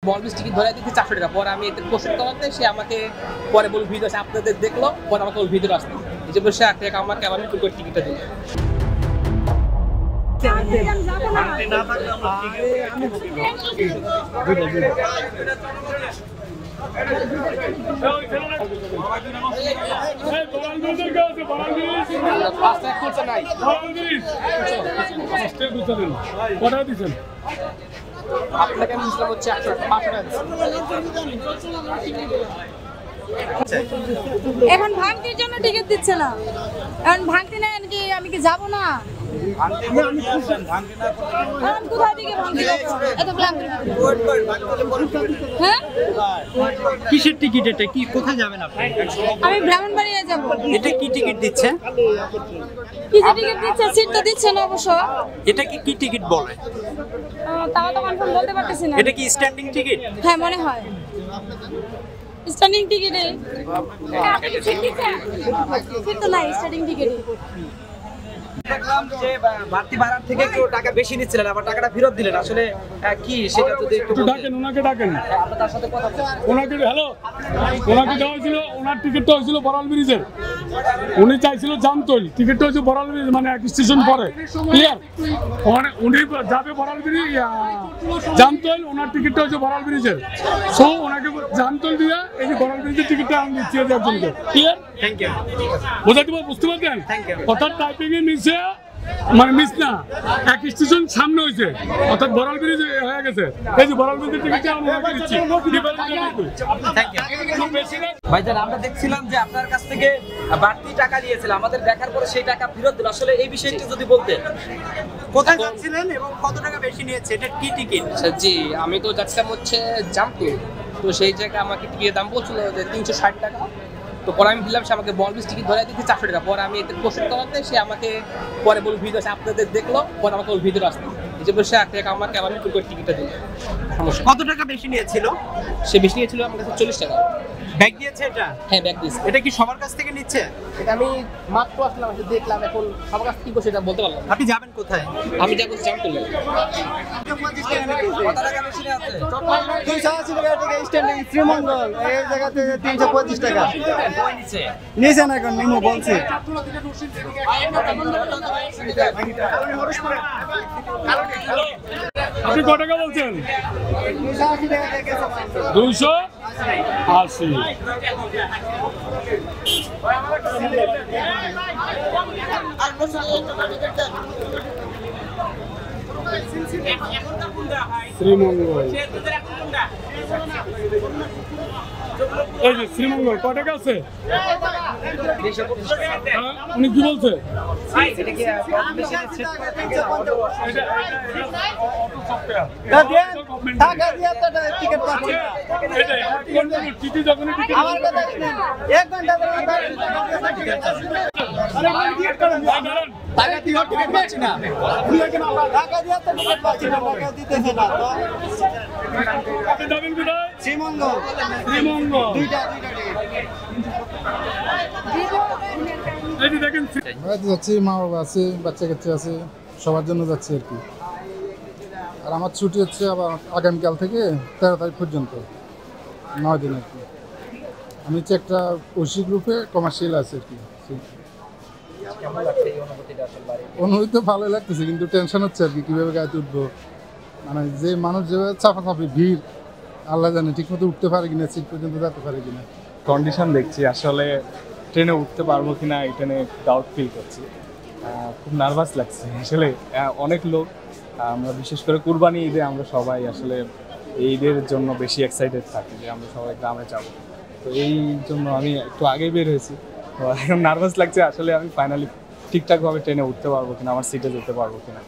বলবিস ticket ধরে দিচ্ছি 400 টাকা। পরে আমি এতে কোশ্চেন করাতে সে আমাকে পরে বলল ভিডিও আছে আপনাদের দেখলো, পরে আমাকে ওর ভিডিও আসতে এই যে বসে একটা আমাকে আবার নতুন করে টিকিটটা দিল। আপনাকে আমি বুঝলাম হচ্ছে 500 টাকা। এখন ভাঙতির জন্য টিকিট দিচ্ছে না, এখন ভাঙতি নেন কি আমি কি যাবো না? কোথায় থেকে ভাঙতি এত ক্লান্ত? হ্যাঁ কিসের টিকিট এটা? কি কোথায় যাবেন আপনি? আমি ব্রাহ্মণবাড়িয়া যাব। এটা কি টিকিট দিচ্ছে? কি যে টিকিট দিচ্ছে? সিট তো দিচ্ছে না অবশ্য। এটা কি টিকিট বলে? তাও তো কনফার্ম বলতে পারতেছি না। এটা কি স্ট্যান্ডিং টিকিট? হ্যাঁ মনে হয় স্ট্যান্ডিং টিকিটে। সিট তো নাই স্ট্যান্ডিং টিকিটে। দেখলাম যে বাড়তি ভাড়ার থেকে কেউ টাকা বেশি নিচ্ছিলেন, আবার টাকাটা ফেরত দিলেন, আসলে কি সেটা যদি একটু ডাকেন, ওনাকে ডাকেন, আমরা তার সাথে কথা বলবো। ওনাকে হ্যালো, ওনাকে দেওয়া হয়েছিল, ওনার টিকিটটা হয়েছিল বড়াল ব্রিজের, উনি চাইছিল জামতৈল, টিকিটটা হয়েছে বড়াল ব্রিজ, মানে এক স্টেশন পরে, ক্লিয়ার? উনি যাবে বড়াল ব্রিজ জামতৈল, ওনার টিকিটটা হচ্ছে বড়াল ব্রিজের, সো ওনাকে জামতৈল দিয়ে এই যে বড়াল ব্রিজের টিকিটটা আমি দিচ্ছি একজনকে, ক্লিয়ার? Thank you. বুঝতে পারছেন? অর্থাৎ টাইপিং এর নিচে মানে মিস না, এক স্টেশন সামনে হয়েছে, অর্থাৎ বড়াল ব্রিজ হয়ে গেছে। এই যে বড়াল ব্রিজের টিকিটটা আমি দিচ্ছি। ভাইজান, আমরা দেখছিলাম যে আপনার কাছ থেকে বাড়তি টাকা নিয়েছিল, আমাদের দেখার পরে সেই টাকা ফেরত দিল, আসলে এই বিষয়টি যদি বলতেন। কোথায় যাচ্ছিলেন এবং কত টাকা বেশি নিয়েছে? এটা কি টিকিট? জি, আমি তো যাচ্ছিলাম হচ্ছে জামতৈল, তো সেই জায়গায় আমাকে টিকিটের দাম বলছিল যে 360 টাকা। তো পরে আমি দিলাম, সে আমাকে বলবিস টিকিট ধরে দিচ্ছি 400 টাকা। পরে আমি এতে কোশ্চেন করাতে সে আমাকে পরে বলল ভিডিও আছে আপনাদের দেখলো, পরে আমাকে ওর ভিডিও আসতে এই যে বসে একটা আমাকে আবার নতুন করে টিকিটটা দিল। সমস্যা কত টাকা বেশি নিয়েছিল? সে বেশি নিয়েছিল আমার কাছে 40 টাকা। ব্যাগ দিয়েছে এটা? হ্যাঁ ব্যাগ দিয়েছে। এটা কি সবার কাছ থেকে নিচ্ছে? এটা আমি মাত্র আসলাম, এসে দেখলাম, এখন সবার কাছে কি করছে এটা বলতে পারলাম না। আপনি যাবেন কোথায়? আমি যাবো জামতৈল। কত টাকা বেশি আছে? 280 টাকা থেকে স্ট্যান্ডিং শ্রীমঙ্গল, এই জায়গাতে 325 টাকা কই নিচে? নিচে না, এখন নিমো বলছি। আপনি কত টাকা বলছেন? 280 টাকা থেকে গেছে। 280। শ্রীমঙ্গল, এই যে শ্রীমঙ্গল কত টাকা আছে? উনি কি বলছে? এটা কি বেশি নিচ্ছে? টাকা দিয়ে তো টিকিট পাচ্ছি না। আমার কথা শুনেন, 1 ঘন্টা ধরে টিকিট পাচ্ছি না। টাকা দিয়ে টিকিট পাচ্ছি না, টাকা দিয়ে তো টিকিট পাচ্ছি না, টাকা দিতেছে না তো। আপনি যাবেন কোথায়? শ্রীমঙ্গল, শ্রীমঙ্গল। দুইটা এই যে দেখেন, যাচ্ছি, মা বাবা আছে, বাচ্চা কাচ্চা আছে, সবার জন্য যাচ্ছি আর কি। আর আমার ছুটি হচ্ছে আবার আগামীকাল থেকে 13 তারিখ পর্যন্ত, 9 দিন আর কি। আমি হচ্ছে একটা ঐশী গ্রুপে কমার্শিয়াল আছে আর কি। অনুভূতি তো ভালোই লাগতেছে, কিন্তু টেনশন হচ্ছে আর কি, কীভাবে গাড়িতে উঠবো, মানে যে মানুষ যেভাবে চাপাচাপি ভিড়, আল্লাহ জানে ঠিক মতো উঠতে পারে কিনা, সিট পর্যন্ত যেতে পারে কিনা। কন্ডিশন দেখছি, আসলে ট্রেনে উঠতে পারবো কিনা এটা নিয়ে ডাউট ফিল করছি, খুব নার্ভাস লাগছে আসলে। অনেক লোক, আমরা বিশেষ করে কুরবানি ঈদে আমরা সবাই আসলে এই ঈদের জন্য বেশি এক্সাইটেড থাকি যে আমরা সবাই গ্রামে যাব, তো এই জন্য আমি একটু আগেই বের হয়েছি, তো এখন নার্ভাস লাগছে আসলে আমি ফাইনালি ঠিকঠাকভাবে ট্রেনে উঠতে পারবো কিনা, আমার সিটে যেতে পারবো কিনা।